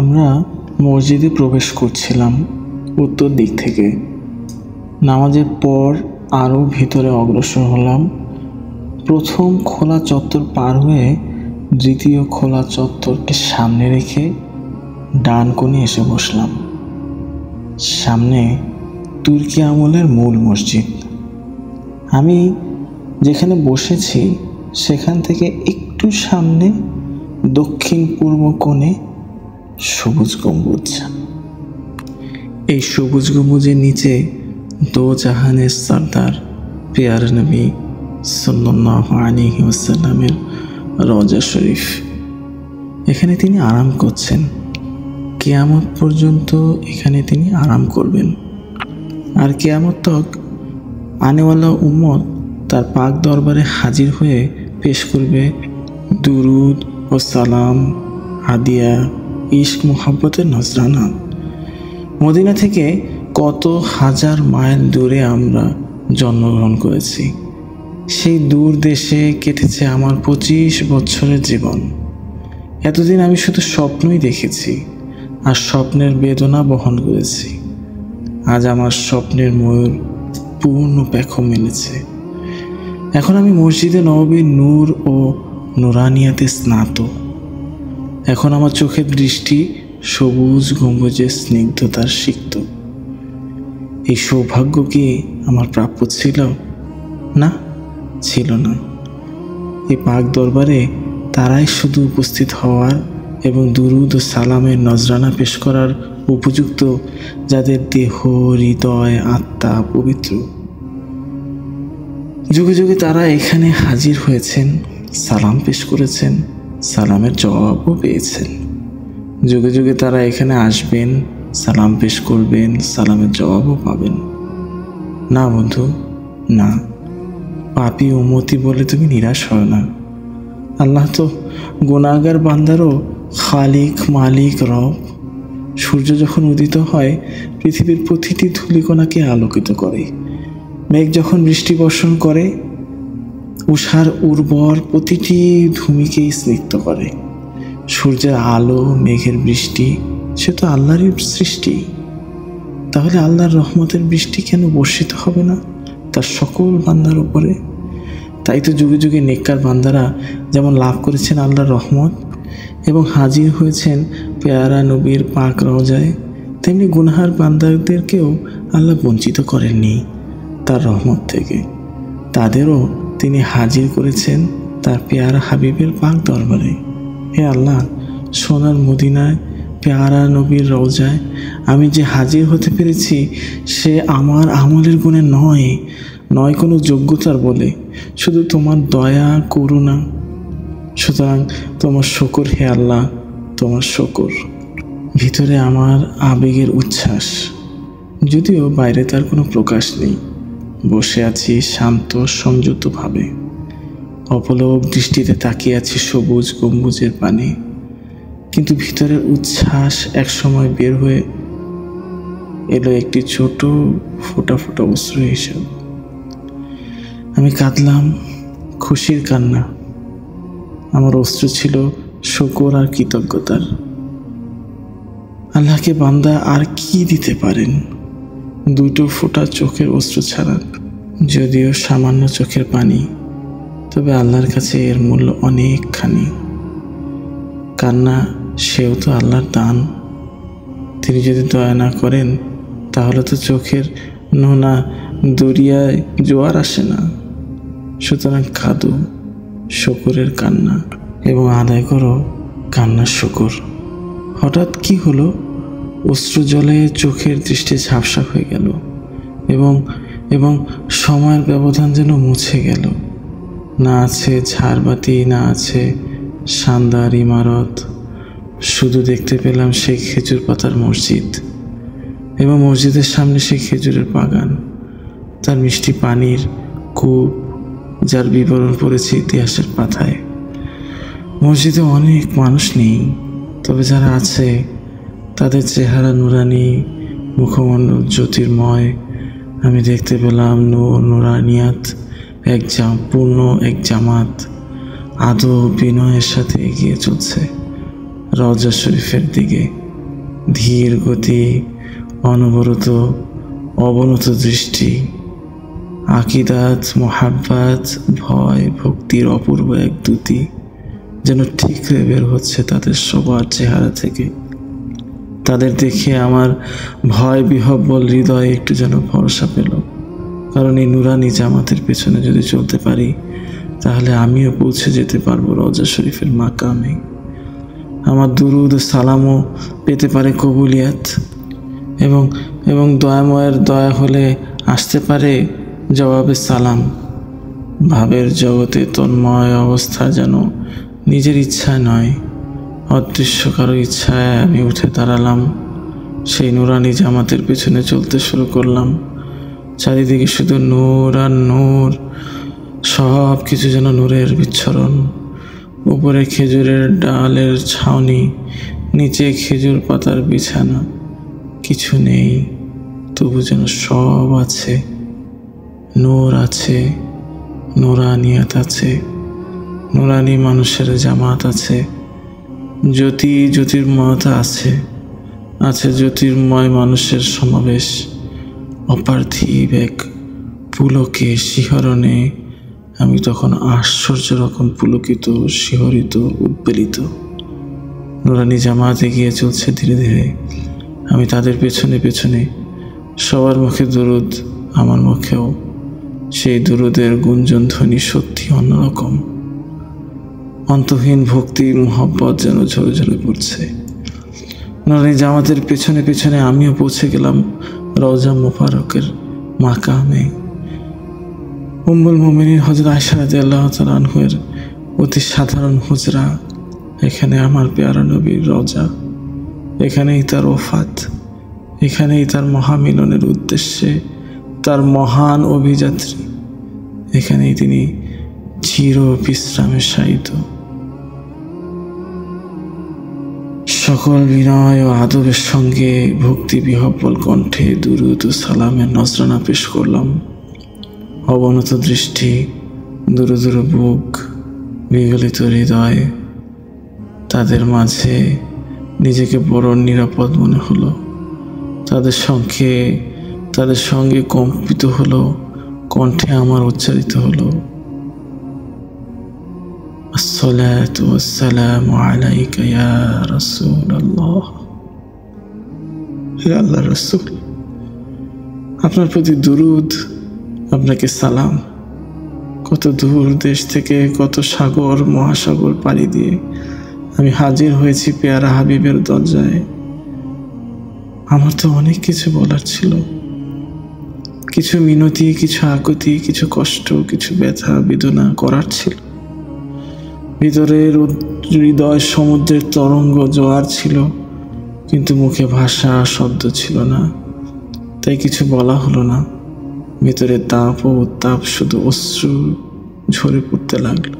আমরা মসজিদে প্রবেশ করছিলাম উত্তর দিক থেকে। নামাজের পর আরও ভিতরে অগ্রসর হলাম। প্রথম খোলা চত্বর পার হয়ে দ্বিতীয় খোলা চত্বরকে সামনে রেখে ডান কোণে এসে বসলাম। সামনে তুর্কি আমলের মূল মসজিদ। আমি যেখানে বসেছি সেখান থেকে একটু সামনে দক্ষিণ পূর্ব কোণে সবুজ গম্বুজ। এই সবুজ গম্বুজের নিচে দো জাহানের সর্দার পেয়ারা নবী সাল্লাল্লাহু আলাইহি ওয়াসাল্লামের রওজা শরীফ। এখানে তিনি আরাম করছেন। কিয়ামত পর্যন্ত এখানে তিনি আরাম করবেন। আর কিয়ামত তক আনেওয়ালা উম্মত তার পাক দরবারে হাজির হয়ে পেশ করবে দুরুদ ও সালাম, হাদিয়া, ইশক মোহাব্বতের নজরানা। মদিনা থেকে কত হাজার মাইল দূরে আমরা জন্মগ্রহণ করেছি। সেই দূর দেশে কেটেছে আমার 25 বছরের জীবন। এতদিন আমি শুধু স্বপ্নই দেখেছি আর স্বপ্নের বেদনা বহন করেছি। আজ আমার স্বপ্নের ময়ূর পূর্ণ পেখম মেলেছে। এখন আমি মসজিদে নববীর নূর ও নুরানিয়াতে স্নাত। এখন আমার চোখের দৃষ্টি সবুজ গম্বুজের স্নিগ্ধতার সিক্ত। এই সৌভাগ্য কি আমার প্রাপ্য ছিল? না, ছিল না। এই পাক দরবারে তারাই শুধু উপস্থিত হওয়ার এবং দুরুদ ও সালামের নজরানা পেশ করার উপযুক্ত, যাদের দেহ, হৃদয়, আত্মা পবিত্র। যুগে যুগে তারা এখানে হাজির হয়েছেন, সালাম পেশ করেছেন, সালামের জবাবও পেয়েছেন। যুগে যুগে তারা এখানে আসবেন, সালাম পেশ করবেন, সালামের জবাবও পাবেন। না বন্ধু, না। পাপী উম্মতি বলে তুমি নিরাশ হয় না। আল্লাহ তো গুনাহগার বান্দারও খালিক, মালিক, রব। সূর্য যখন উদিত হয় পৃথিবীর প্রতিটি ধূলিকণাকে আলোকিত করে। মেঘ যখন বৃষ্টি বর্ষণ করে উষার উর্বর প্রতিটি ভূমিকেই স্নিগ্ধ করে। সূর্যের আলো, মেঘের বৃষ্টি, সে তো আল্লাহরই সৃষ্টি। তাহলে আল্লাহর রহমতের বৃষ্টি কেন বর্ষিত হবে না তার সকল বান্দার উপরে? তাই তো যুগে যুগে নেককার বান্দারা যেমন লাভ করেছেন আল্লাহর রহমত এবং হাজির হয়েছেন পেয়ারা নবীর পাক রওজায়, তেমনি গুনাহার বান্দাদেরকেও আল্লাহ বঞ্চিত করেননি তার রহমত থেকে। তাদেরও তিনি হাজির করেছেন তার পেয়ারা হাবিবের পাক দরবারে। হে আল্লাহ, সোনার মদিনায় পেয়ারা নবীর রওজায় আমি যে হাজির হতে পেরেছি সে আমার আমলের গুণে নয় কোনো যোগ্যতার বলে, শুধু তোমার দয়া, করুণা। সুতরাং তোমার শুকর হে আল্লাহ, তোমার শুকর। ভিতরে আমার আবেগের উচ্ছ্বাস, যদিও বাইরে তার কোনো প্রকাশ নেই। বসে আছি শান্ত সংযতভাবে, অপলক দৃষ্টিতে তাকিয়ে আছি সবুজ গম্বুজের পানে। কিন্তু ভিতরের উচ্ছ্বাস একসময় বের হয়ে এলো একটি ছোট ফোটা ফোটা অশ্রু হিসাব। আমি কাঁদলাম, খুশির কান্না। আমার অশ্রু ছিল শুকর আর কৃতজ্ঞতার। আল্লাহকে বান্দা আর কি দিতে পারেন দুটো ফোঁটা চোখের অশ্রু ছাড়া? যদিও সামান্য চোখের পানি, তবে আল্লাহর কাছে এর মূল্য অনেকখানি। কান্না সেও তো আল্লাহর দান। তিনি যদি দয়া না করেন তাহলে তো চোখের নোনা দরিয়ায় জোয়ার আসে না। সুতরাং কাঁদো শুকরের কান্না এবং আদায় করো কান্নার শুকর। হঠাৎ কি হলো? অশ্রু জলে চোখের দৃষ্টি ঝাপসা হয়ে গেল এবং সময়ের ব্যবধান যেন মুছে গেল। না আছে ঝাড়বাতি, না আছে শানদার ইমারত, শুধু দেখতে পেলাম সেই খেজুর পাতার মসজিদ এবং মসজিদের সামনে সেই খেজুরের বাগান, তার মিষ্টি পানির কূপ, যার বিবরণ পড়েছে ইতিহাসের পাতায়। মসজিদে অনেক মানুষ নেই, তবে যারা আছে তাদের চেহারা নুরানি, মুখমণ্ডল জ্যোতির্ময়। আমি দেখতে পেলাম নুরানিয়াত পূর্ণ এক জামাত আদব বিনয়ের সাথে এগিয়ে চলছে রওজা শরীফের দিকে। ধীর গতি, অনবরত অবনত দৃষ্টি, আকিদাত, মোহাব্বত, ভয়, ভক্তির অপূর্ব এক দ্যুতি যেন ঠিকরে বের হচ্ছে তাদের সবার চেহারা থেকে। তাদের দেখে আমার ভয় বিহ্বল হৃদয়ে একটু যেন ভরসা পেল, কারণ এই নুরানি জামাতের পেছনে যদি চলতে পারি তাহলে আমিও পৌঁছে যেতে পারবো রওজা শরীফের মাকামে। আমার দুরুদ ও সালামও পেতে পারে কবুলিয়াত, এবং দয়াময়ের দয়া হলে আসতে পারে জবাবে সালাম। ভাবের জগতে তন্ময় অবস্থা যেন নিজের ইচ্ছায় নয়, অদৃশ্য কারো ইচ্ছায় আমি উঠে দাঁড়ালাম। সেই নুরানি জামাতের পেছনে চলতে শুরু করলাম। চারিদিকে শুধু নূর আর নূর, সব কিছু যেন নূরের বিচ্ছরণ। উপরে খেজুরের ডালের ছাউনি, নিচে খেজুর পাতার বিছানা, কিছু নেই তবু যেন সব আছে। নূর আছে, নুরানিয়াত আছে, নুরানি মানুষের জামাত আছে, জ্যোতির্ময়তা আছে, জ্যোতির্ময় মানুষের সমাবেশ। অপার্থিব এক পুলকে শিহরণে আমি তখন আশ্চর্য রকম পুলকিত, শিহরিত, উদ্বেলিত। নুরানি জামাত এগিয়ে চলছে ধীরে ধীরে, আমি তাদের পেছনে পেছনে। সবার মুখে দুরুদ, আমার মুখেও। সেই দুরুদের গুঞ্জন ধ্বনি সত্যি অন্যরকম। অন্তহীন ভক্তি, মোহব্বত যেন ঝরে ঝরে পড়ছে। নুরানি জামাতের পেছনে পেছনে আমিও পৌঁছে গেলাম রওজা মুবারকের মাকামে। উম্মুল মুমিনিন হযরত আয়েশা রাদিয়াল্লাহু তাআলা আনহার অতি সাধারণ হুজরা। এখানে আমার পেয়ারা নবীর রওজা, এখানেই তার ওফাত, এখানেই তার মহামিলনের উদ্দেশ্যে তার মহান অভিযাত্রী, এখানেই তিনি চির বিশ্রামে শায়িত। সকল বিনয় ও আদবের সঙ্গে ভক্তি বিহ্বল কণ্ঠে দুরুদ ও সালামের নজরানা পেশ করলাম। অবনত দৃষ্টি, দূর দূর বুক, বিগলিত হৃদয়, তাদের মাঝে নিজেকে বড় নিরাপদ মনে হলো। তাদের সঙ্গে কম্পিত হলো, কণ্ঠে আমার উচ্চারিত হলো, আসসালাতু ওয়াসসালামু আলাইকা ইয়া রাসূলুল্লাহ। হে আল্লাহর রাসূল, আপনার প্রতি দুরুদ, আপনাকে সালাম। কত দূর দেশ থেকে, কত সাগর মহাসাগর পাড়ি দিয়ে আমি হাজির হয়েছি পেয়ারা হাবিবের দরজায়। আমার তো অনেক কিছু বলার ছিল, কিছু মিনতি, কিছু আকুতি, কিছু কষ্ট, কিছু ব্যথা বেদনা করার ছিল। ভিতরের হৃদয় সমুদ্রের তরঙ্গ জোয়ার ছিল, কিন্তু মুখে ভাষা শব্দ ছিল না, তাই কিছু বলা হলো না। ভিতরে তাপ ও উত্তাপ, শুধু অশ্রু ঝরে পড়তে লাগলো।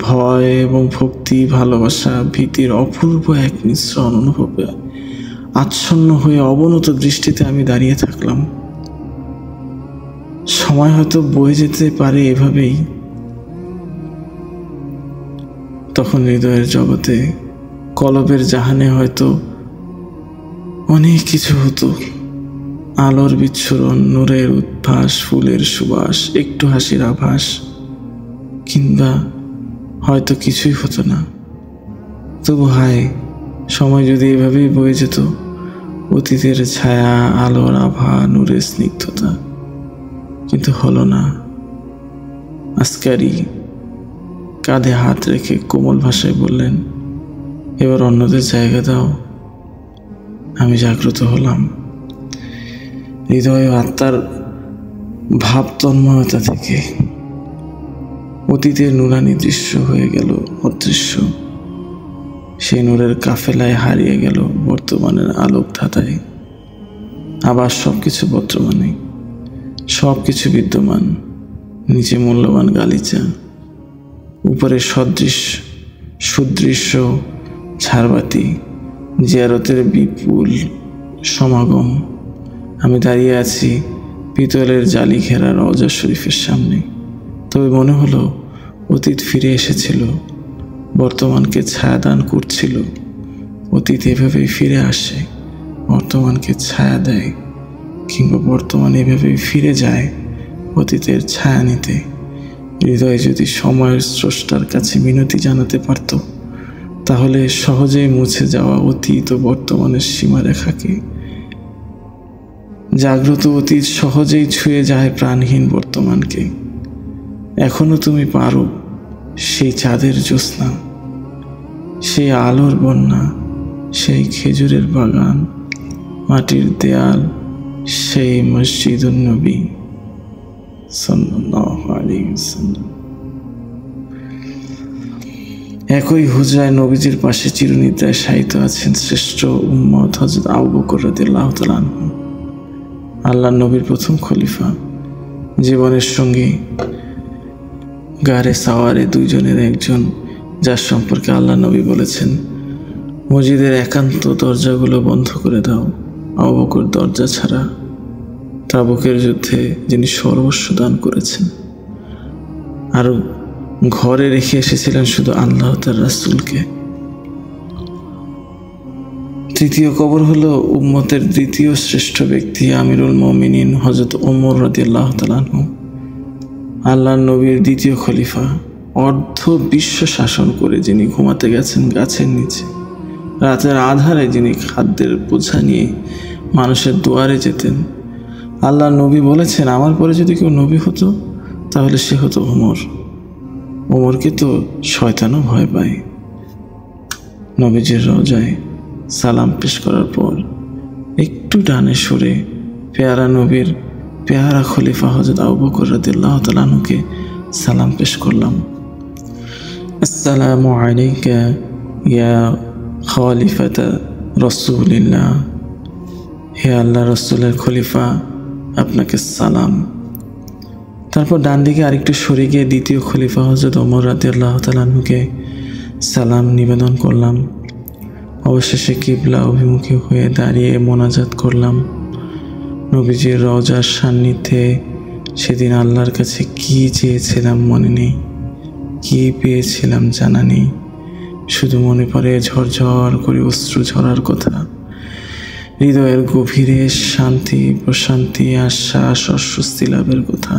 ভয় এবং ভক্তি, ভালোবাসা, ভীতির অপূর্ব এক মিশ্রণ অনুভবে আচ্ছন্ন হয়ে অবনত দৃষ্টিতে আমি দাঁড়িয়ে থাকলাম। সময় হয়তো বয়ে যেতে পারে এভাবেই। তখন হৃদয়ের জগতে, কলবের জাহানে হয়তো অনেক কিছু হতো। আলোর বিচ্ছুরণ, নূরের উদ্ভাস, ফুলের সুবাস, একটু হাসির আভাস, কিংবা হয়তো কিছুই হতো না। তবু হায়, সময় যদি এভাবেই বয়ে যেত, অতীতের ছায়া, আলোর আভা, নূরের স্নিগ্ধতা, কিন্তু হলো না। আসকারি কাঁধে হাত রেখে কোমল ভাষায় বললেন, এবার অন্যদের জায়গা দাও। আমি জাগ্রত হলাম। হৃদয় ও আত্মার ভাব তন্ময়তা থেকে অতীতের নুরানি দৃশ্য হয়ে গেল অদৃশ্য। সেই নূরের কাফেলায় হারিয়ে গেল বর্তমানের আলোক ধাঁধায়। আবার সবকিছু বর্তমানে, সবকিছু বিদ্যমান। নিচে মূল্যবান গালিচা, উপরে সুদৃশ্য ঝাড়বাতি, জিয়ারতের বিপুল সমাগম। আমি দাঁড়িয়ে আছি পিতলের জালি ঘেরা রওজা শরীফের সামনে। তবে মনে হলো অতীত ফিরে এসেছিল, বর্তমানকে ছায়াদান করছিল। অতীত এভাবেই ফিরে আসে, বর্তমানকে ছায়া দেয়, কিংবা বর্তমান এভাবেই ফিরে যায় অতীতের ছায়া নিতে। হৃদয় যদি সময়ের স্রষ্টার কাছে মিনতি জানাতে পারত, তাহলে সহজেই মুছে যাওয়া অতীত ও বর্তমানের সীমারেখাকে জাগ্রত অতীত সহজেই ছুঁয়ে যায় প্রাণহীন বর্তমানকে। এখনো তুমি পারো সেই চাঁদের জ্যোৎস্না, সেই আলোর বন্যা, সেই খেজুরের বাগান, মাটির দেয়াল, সেই মসজিদুন নবী সাল্লাল্লাহু আলাইহি ওয়াসাল্লাম। একই হুজরায় নবীজির পাশে চিরনিদ্রায় শায়িত আছেন শ্রেষ্ঠ উম্মত হযরত আবু বকর রাদিয়াল্লাহু তাআলা আনহু, আল্লাহর নবীর প্রথম খলিফা, জীবনের সঙ্গী, গারে সাওয়ারে দুইজনের একজন, যার সম্পর্কে আল্লাহ নবী বলেছেন, মসজিদের একান্ত দরজাগুলো বন্ধ করে দাও। আবু বকর দরজা ছাড়া তাবুকের যুদ্ধে যিনি সর্বস্ব দান করেছেন, আর ঘরে রেখে এসেছিলেন শুধু আল্লাহ তার রাসূলকে। তৃতীয় কবর হলো উম্মতের দ্বিতীয় শ্রেষ্ঠ ব্যক্তি আমিরুল মুমিনিন হযরত ওমর রাদিয়াল্লাহু তাআলা আনহু, আল্লাহর নবীর দ্বিতীয় খলিফা, অর্ধ বিশ্ব শাসন করে যিনি ঘুমাতে গেছেন গাছের নিচে, রাতের আধারে যিনি খাদ্যের বোঝা নিয়ে মানুষের দুয়ারে যেতেন। আল্লাহর নবী বলেছেন, আমার পরে যদি কেউ নবী হতো তাহলে সে হতো ওমর। ওমরকে তো শয়তানও ভয় পায়। নবীজির রওজায় সালাম পেশ করার পর একটু ডানে সরে পেয়ারা নবীর পেয়ারা খলিফা হযরত আবু বকর রাদিয়াল্লাহু তাআলা আনহুকে সালাম পেশ করলাম। আসসালামু আলাইকা ইয়া খলিফাতা রাসূলিল্লাহ, হে আল্লাহ রাসূলের খলিফা, আপনাকে সালাম। তারপর ডান দিকে আরেকটু সরে গিয়ে দ্বিতীয় খলিফা হযরত ওমর রাদিয়াল্লাহু তাআলা আনহুকে সালাম নিবেদন করলাম। অবশেষে কিবলা অভিমুখী হয়ে দাঁড়িয়ে মোনাজাত করলাম। নবীজির রওজার সান্নিধ্যে সেদিন আল্লাহর কাছে কি চেয়েছিলাম মনে নেই, কি পেয়েছিলাম জানা নেই, শুধু মনে পড়ে ঝরঝর করে অশ্রু ঝরার কথা। হৃদয়ের গভীরে শান্তি, প্রশান্তি, আশ্বাস, অস্বস্তি লাভের কথা।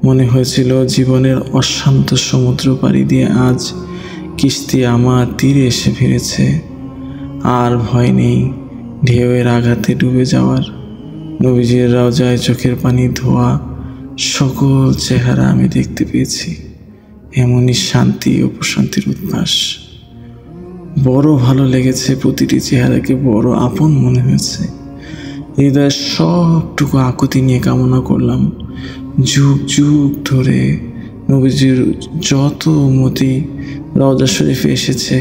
মনে হয়েছিল জীবনের অশান্ত সমুদ্র পাড়ি দিয়ে আজ কিস্তি আমার তীরে এসে ফিরেছে। আর ভয় নেই ঢেউয়ের আঘাতে ডুবে যাওয়ার। নবীজির রওজায় চোখের পানি ধোয়া সকল চেহারা আমি দেখতে পেয়েছি। এমনই শান্তি ও প্রশান্তির উদ্ভাস। বড় ভালো লেগেছে, প্রতিটি চেহারাকে বড় আপন মনে হয়েছে। হৃদয়ের সবটুকু আকুতি নিয়ে কামনা করলাম, যুগ যুগ ধরে নবীজির যত উম্মতি রওজা শরীফে এসেছে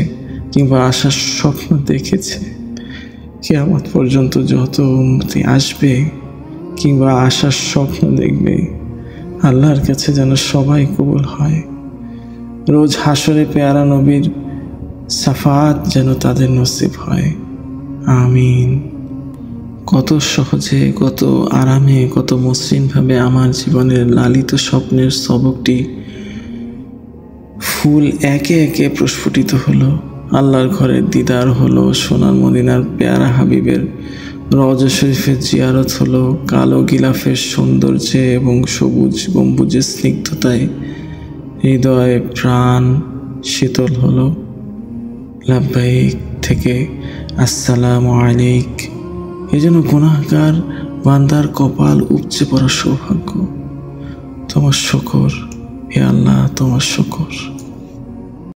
কিংবা আসার স্বপ্ন দেখেছে, কিয়ামত পর্যন্ত যত উম্মতি আসবে কিংবা আসার স্বপ্ন দেখবে, আল্লাহর কাছে যেন সবাই কবুল হয়। রোজ হাসরে পেয়ারা নবীর সাফাত যেন তাদের নসিব হয়। আমিন। কত সহজে, কত আরামে, কত মসৃণভাবে আমার জীবনের লালিত স্বপ্নের সবকটি ফুল একে একে প্রস্ফুটিত হলো। আল্লাহর ঘরের দিদার হলো, সোনার মদিনার পেয়ারা হাবিবের রওজা শরীফের জিয়ারত হলো, কালো গিলাফের সৌন্দর্যে এবং সবুজ গম্বুজের স্নিগ্ধতায় হৃদয় প্রাণ শীতল হলো। লাব্বাইক থেকে আসসালামু আলাইক, এই জন্য গুনাহগার বান্দার কপাল উপচে পড়া সৌভাগ্য। তোমার শুকর হে আল্লাহ, তোমার শুকর।